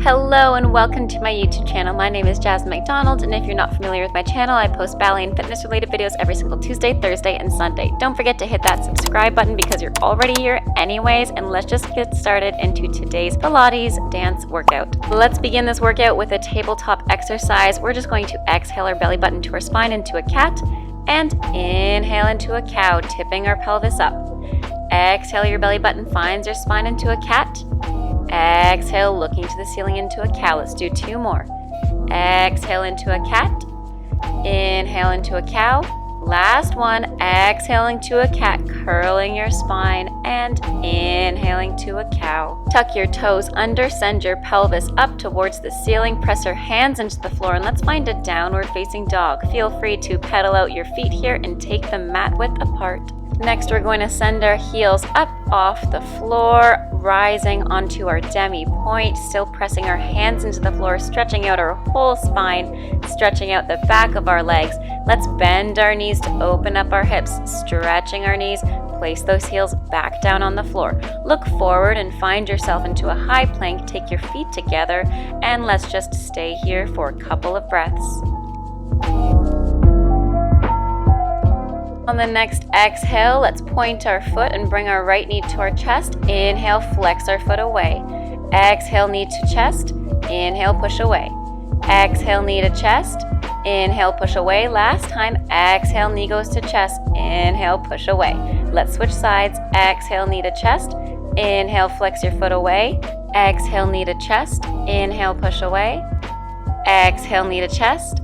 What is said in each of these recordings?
Hello and welcome to my YouTube channel. My name is Jasmine McDonald, and if you're not familiar with my channel, I post ballet and fitness related videos every single Tuesday, Thursday, and Sunday. Don't forget to hit that subscribe button because you're already here anyways, and let's just get started into today's Pilates dance workout. Let's begin this workout with a tabletop exercise. We're just going to exhale our belly button to our spine into a cat, and inhale into a cow, tipping our pelvis up. Exhale, your belly button finds your spine into a cat. Exhale, looking to the ceiling into a cow. Let's do two more. Exhale into a cat. Inhale into a cow. Last one. Exhaling to a cat, curling your spine, and inhaling to a cow. Tuck your toes under, send your pelvis up towards the ceiling. Press your hands into the floor, and let's find a downward facing dog. Feel free to pedal out your feet here and take the mat width apart. Next, we're going to send our heels up off the floor, rising onto our demi point, still pressing our hands into the floor, stretching out our whole spine, stretching out the back of our legs. Let's bend our knees to open up our hips, stretching our knees. Place those heels back down on the floor. Look forward and find yourself into a high plank. Take your feet together, and let's just stay here for a couple of breaths. On the next exhale, let's point our foot and bring our right knee to our chest. Inhale, flex our foot away. Exhale, knee to chest. Inhale, push away. Exhale, knee to chest. Inhale, push away. Last time, exhale, knee goes to chest. Inhale, push away. Let's switch sides. Exhale, knee to chest. Inhale, flex your foot away. Exhale, knee to chest. Inhale, push away. Exhale, knee to chest.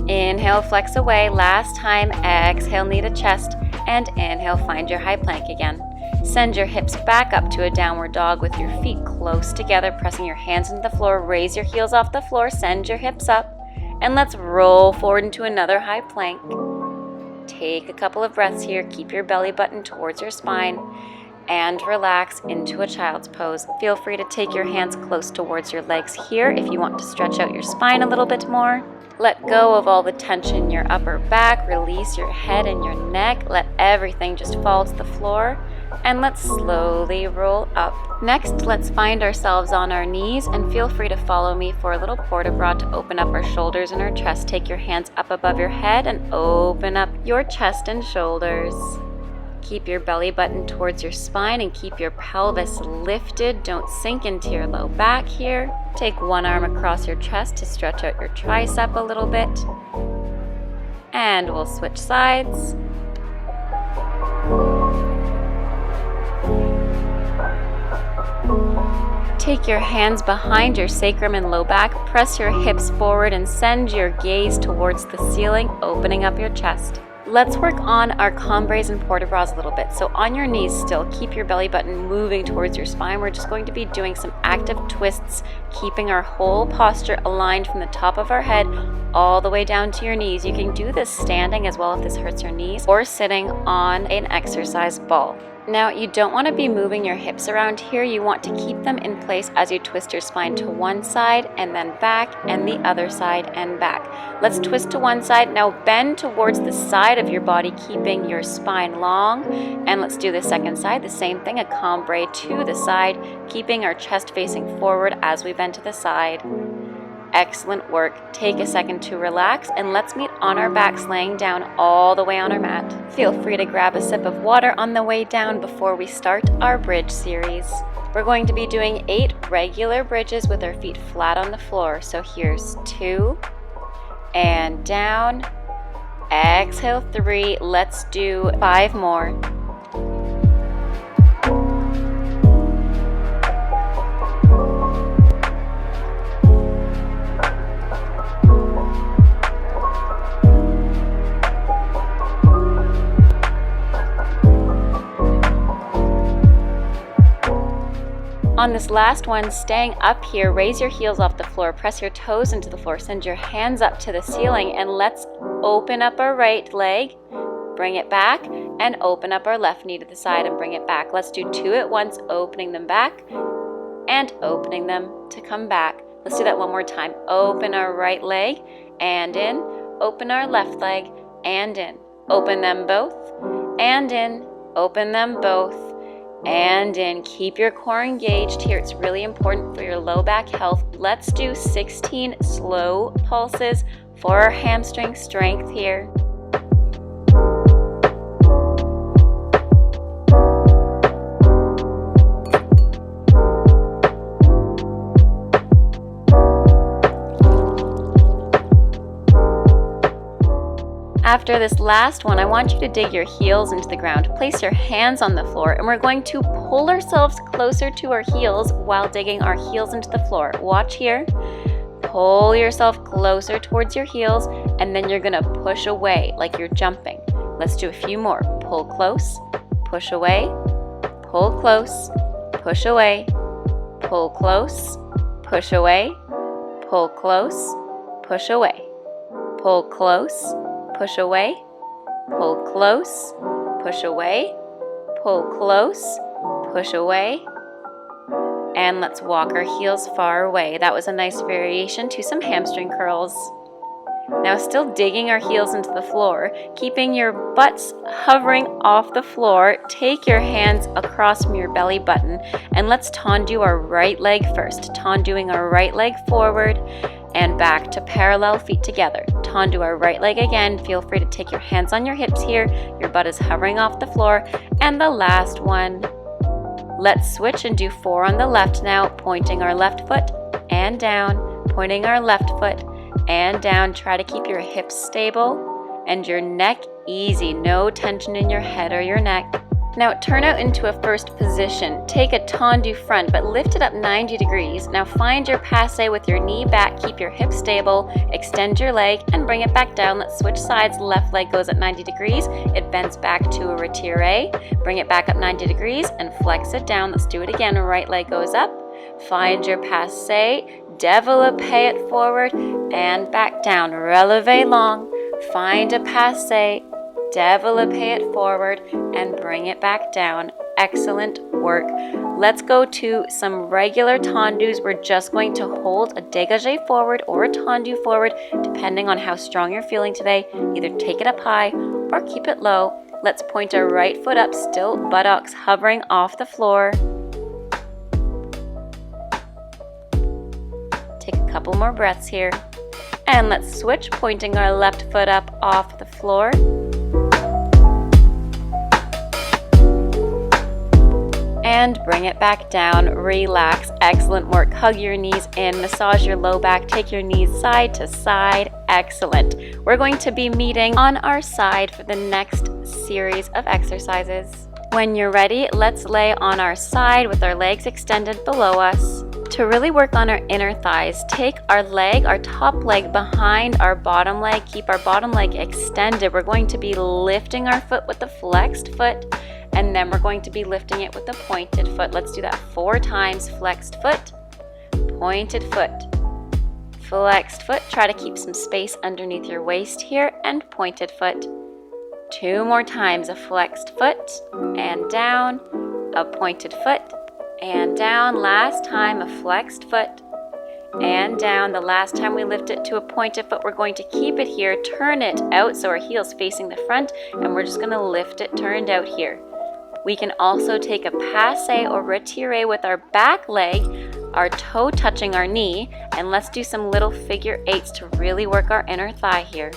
Inhale, flex away. Last time, exhale, knee to chest, and inhale, find your high plank again. Send your hips back up to a downward dog with your feet close together, pressing your hands into the floor. Raise your heels off the floor, send your hips up, and let's roll forward into another high plank. Take a couple of breaths here. Keep your belly button towards your spine and relax into a child's pose. Feel free to take your hands close towards your legs here if you want to stretch out your spine a little bit more. Let go of all the tension in your upper back. Release your head and your neck. Let everything just fall to the floor. And let's slowly roll up. Next, let's find ourselves on our knees, and feel free to follow me for a little port de bras to open up our shoulders and our chest. Take your hands up above your head and open up your chest and shoulders. Keep your belly button towards your spine and keep your pelvis lifted. Don't sink into your low back here. Take one arm across your chest to stretch out your tricep a little bit. And we'll switch sides. Take your hands behind your sacrum and low back. Press your hips forward and send your gaze towards the ceiling, opening up your chest. Let's work on our combres and port de bras a little bit. So on your knees still, keep your belly button moving towards your spine. We're just going to be doing some active twists, keeping our whole posture aligned from the top of our head all the way down to your knees. You can do this standing as well if this hurts your knees, or sitting on an exercise ball. Now, you don't want to be moving your hips around here. You want to keep them in place as you twist your spine to one side and then back, and the other side and back. Let's twist to one side. Now bend towards the side of your body, keeping your spine long. And let's do the second side. The same thing, a cambray to the side, keeping our chest facing forward as we bend to the side. Excellent work. Take a second to relax, and let's meet on our backs, laying down all the way on our mat. Feel free to grab a sip of water on the way down before we start our bridge series. We're going to be doing 8 regular bridges with our feet flat on the floor. So here's 2, and down. Exhale, 3. Let's do 5 more. On this last one, staying up here, raise your heels off the floor, press your toes into the floor, send your hands up to the ceiling, and let's open up our right leg, bring it back, and open up our left knee to the side and bring it back. Let's do 2 at once, opening them back and opening them to come back. Let's do that one more time. Open our right leg and in, open our left leg and in. Open them both and in, open them both and in. Keep your core engaged here. It's really important for your low back health. Let's do 16 slow pulses for our hamstring strength here. After this last one, I want you to dig your heels into the ground. Place your hands on the floor, and we're going to pull ourselves closer to our heels while digging our heels into the floor. Watch here. Pull yourself closer towards your heels, and then you're going to push away like you're jumping. Let's do a few more. Pull close, push away, pull close, push away, pull close, push away, pull close, push away, pull close, push away, pull close, push away, pull close, push away, and let's walk our heels far away. That was a nice variation to some hamstring curls. Now still digging our heels into the floor, keeping your butts hovering off the floor, take your hands across from your belly button, and let's tendu our right leg first. Tenduing our right leg forward and back to parallel feet together. Tendu our right leg again. Feel free to take your hands on your hips here. Your butt is hovering off the floor. And the last one. Let's switch and do 4 on the left now, pointing our left foot and down, pointing our left foot and down. Try to keep your hips stable and your neck easy. No tension in your head or your neck. Now turn out into a first position. Take a tendu front, but lift it up 90 degrees. Now find your passe with your knee back. Keep your hips stable. Extend your leg and bring it back down. Let's switch sides. Left leg goes at 90 degrees. It bends back to a retire. Bring it back up 90 degrees and flex it down. Let's do it again. Right leg goes up. Find your passe. Développe it forward and back down. Releve long. Find a passe. Développe it forward and bring it back down. Excellent work. Let's go to some regular tendus. We're just going to hold a dégagé forward or a tendu forward, depending on how strong you're feeling today. Either take it up high or keep it low. Let's point our right foot up, still buttocks hovering off the floor. Take a couple more breaths here. And let's switch, pointing our left foot up off the floor. And bring it back down. Relax. Excellent work. Hug your knees in. Massage your low back. Take your knees side to side. Excellent. We're going to be meeting on our side for the next series of exercises. When you're ready, let's lay on our side with our legs extended below us. To really work on our inner thighs, take our leg, our top leg behind our bottom leg. Keep our bottom leg extended. We're going to be lifting our foot with the flexed foot, and then we're going to be lifting it with the pointed foot. Let's do that 4 times. Flexed foot, pointed foot, flexed foot. Try to keep some space underneath your waist here, and pointed foot. 2 more times. A flexed foot and down, a pointed foot and down. Last time, a flexed foot and down. The last time we lift it to a pointed foot, we're going to keep it here, turn it out so our heel's facing the front, and we're just going to lift it turned out here. We can also take a passe or retire with our back leg, our toe touching our knee, and let's do some little figure 8s to really work our inner thigh here.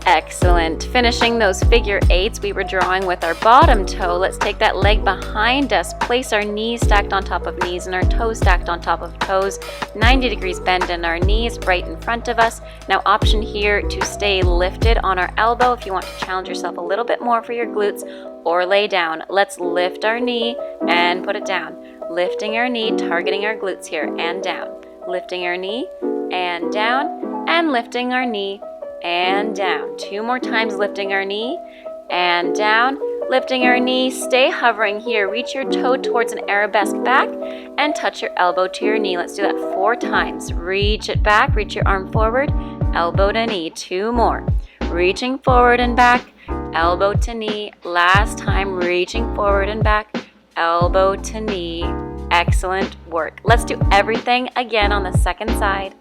Excellent. Finishing those figure 8s we were drawing with our bottom toe. Let's take that leg behind us, place our knees stacked on top of knees and our toes stacked on top of toes. 90 degrees bend in our knees right in front of us. Now option here to stay lifted on our elbow if you want to challenge yourself a little bit more for your glutes, or lay down. Let's lift our knee and put it down. Lifting our knee, targeting our glutes here, and down. Lifting our knee and down, and lifting our knee and down. 2 more times, lifting our knee and down. Lifting our knee, stay hovering here. Reach your toe towards an arabesque back and touch your elbow to your knee. Let's do that 4 times. Reach it back, reach your arm forward, elbow to knee. 2 more. Reaching forward and back, elbow to knee. Last time, reaching forward and back, elbow to knee. Excellent work. Let's do everything again on the second side.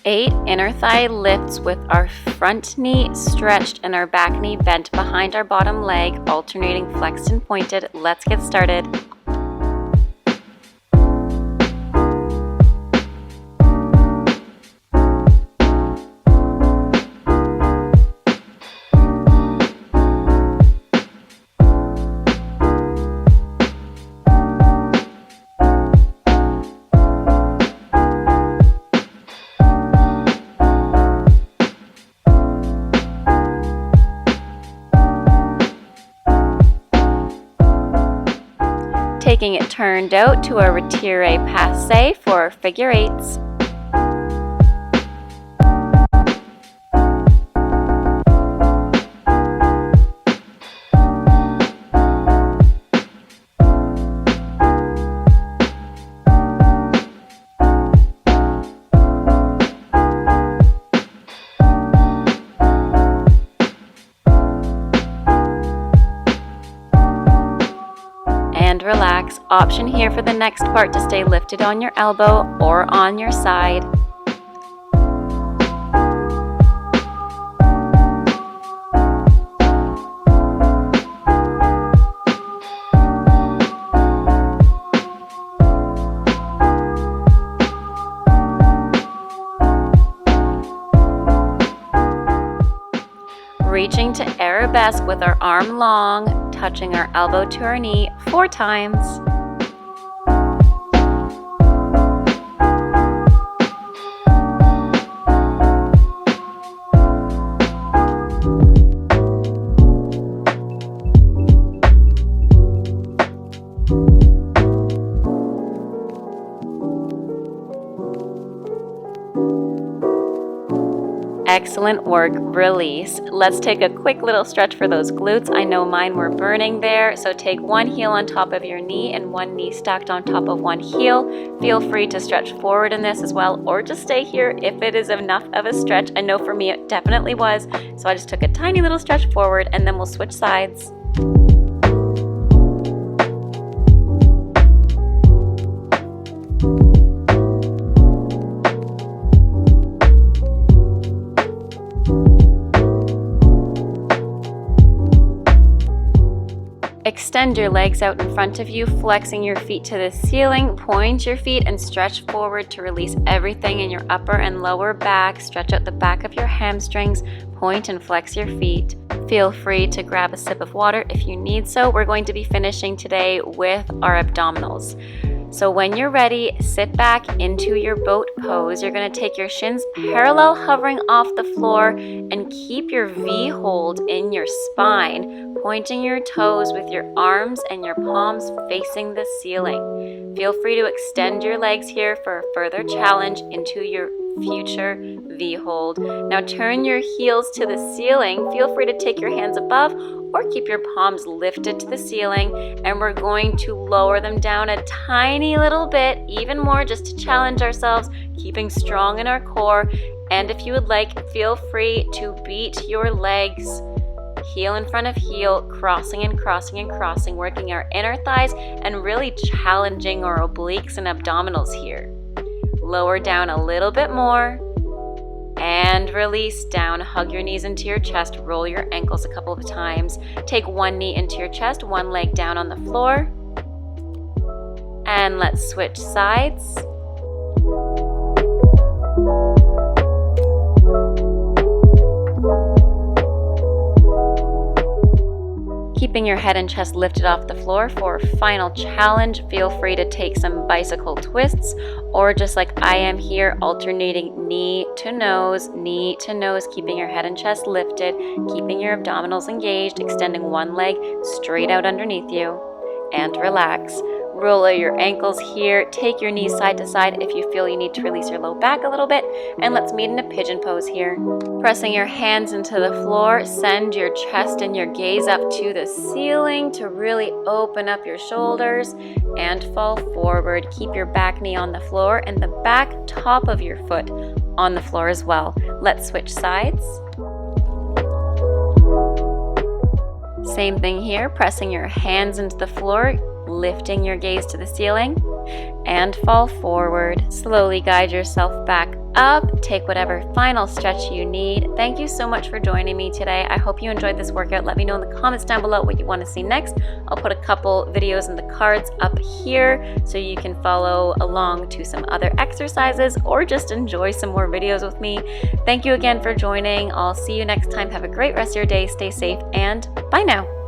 Eight inner thigh lifts with our front knee stretched and our back knee bent behind our bottom leg, alternating flexed and pointed. Let's get started. Taking it turned out to a retire passe for figure eights. And relax. Option here for the next part to stay lifted on your elbow or on your side. Reaching to arabesque with our arm long, touching our elbow to our knee 4 times. Excellent work. Release. Let's take a quick little stretch for those glutes. I know mine were burning there, so take one heel on top of your knee and one knee stacked on top of one heel. Feel free to stretch forward in this as well, or just stay here if it is enough of a stretch. I know for me it definitely was, so I just took a tiny little stretch forward and then we'll switch sides. Extend your legs out in front of you, flexing your feet to the ceiling. Point your feet and stretch forward to release everything in your upper and lower back. Stretch out the back of your hamstrings. Point and flex your feet. Feel free to grab a sip of water if you need so. We're going to be finishing today with our abdominals. So when you're ready, sit back into your boat pose. You're going to take your shins parallel, hovering off the floor, and keep your V hold in your spine, pointing your toes with your arms and your palms facing the ceiling. Feel free to extend your legs here for a further challenge into your future V hold. Now turn your heels to the ceiling. Feel free to take your hands above or keep your palms lifted to the ceiling, and we're going to lower them down a tiny little bit, even more, just to challenge ourselves, keeping strong in our core. And if you would like, feel free to beat your legs heel in front of heel, crossing and crossing and crossing, working our inner thighs and really challenging our obliques and abdominals here. Lower down a little bit more and release down. Hug your knees into your chest, roll your ankles a couple of times. Take one knee into your chest, one leg down on the floor. And let's switch sides. Keeping your head and chest lifted off the floor for a final challenge. Feel free to take some bicycle twists, or just like I am here, alternating knee to nose, keeping your head and chest lifted, keeping your abdominals engaged, extending one leg straight out underneath you, and relax. Roll your ankles here. Take your knees side to side if you feel you need to release your low back a little bit. And let's meet in a pigeon pose here. Pressing your hands into the floor, send your chest and your gaze up to the ceiling to really open up your shoulders and fall forward. Keep your back knee on the floor and the back top of your foot on the floor as well. Let's switch sides. Same thing here, pressing your hands into the floor, lifting your gaze to the ceiling, and fall forward. Slowly guide yourself back up. Take whatever final stretch you need. Thank you so much for joining me today. I hope you enjoyed this workout. Let me know in the comments down below what you want to see next. I'll put a couple videos in the cards up here so you can follow along to some other exercises or just enjoy some more videos with me. Thank you again for joining. I'll see you next time. Have a great rest of your day. Stay safe and bye now.